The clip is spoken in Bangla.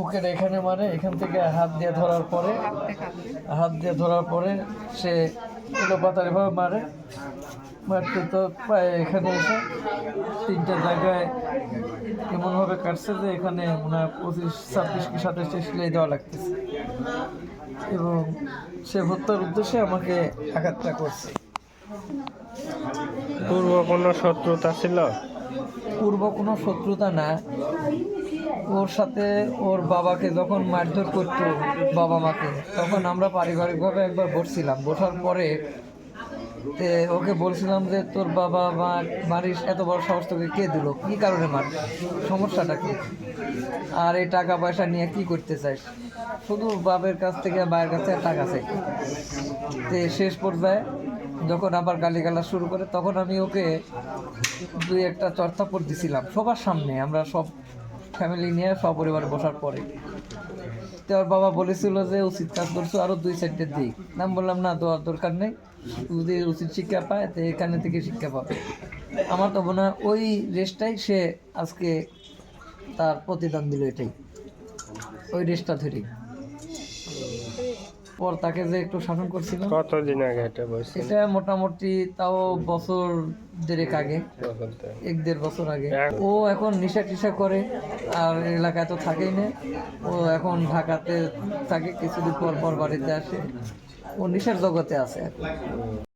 বুকের এখানে মারে, এখান থেকে হাত দিয়ে ধরার পরে সে এলোপাতাড়িভাবে মারতে তো পায়ে এখানে এসে 3টে জায়গায় এমনভাবে কাটছে যে এখানে ওনার 25-26 কি 27 সেলাই দেওয়া লাগতেছে এবং সে হত্যার উদ্দেশ্যে আমাকে আঘাতটা করছে। পূর্ব কোনো শত্রুতা ছিল? পূর্ব কোনো শত্রুতা না, ওর সাথে ওর বাবাকে যখন মারধর করতো বাবা মাকে, তখন আমরা পারিবারিকভাবে একবার বসছিলাম। বসার পরে ওকে বলছিলাম যে তোর বাবা মা মারিস, এত বড় সাহস তোকে কে দিল, কী কারণে মারিস, সমস্যাটা কী, আর এই টাকা পয়সা নিয়ে কি করতে চাইস, শুধু বাবার কাছ থেকে মায়ের কাছ থেকে টাকা চাই। শেষ পর্যায়ে যখন আবার গালিগালাজ শুরু করে, তখন আমি ওকে 2-1টা চড়থাপ্পড় দিছিলাম সবার সামনে, আমরা সব ফ্যামিলি নিয়ে সপরিবার বসার পরে। তো ওর বাবা বলেছিল যে উচিত কাজ করছো, আরও 2 সাইডের দিক। আমি বললাম না, দেওয়ার দরকার নেই, যদি উচিত শিক্ষা পায় তো এখানে থেকে শিক্ষা পাবে। আমার তো মনে হয় ওই রেসটাই সে আজকে তার প্রতিদান দিল, এটাই ওই রেসটা ধরেই। পর তাকে যে একটু শাসন করছিল। কতদিন আগে এটা বলছি? এটা মোটামুটি তাও বছর 1.5 আগে, 1-1.5 বছর আগে। ও এখন নেশা টিশা করে, আর এলাকায় তো থাকেই না। ও এখন ঢাকাতে থাকে, কিছুদিন পর পর বাড়িতে আসে। ও নেশার জগতে আছে এখন।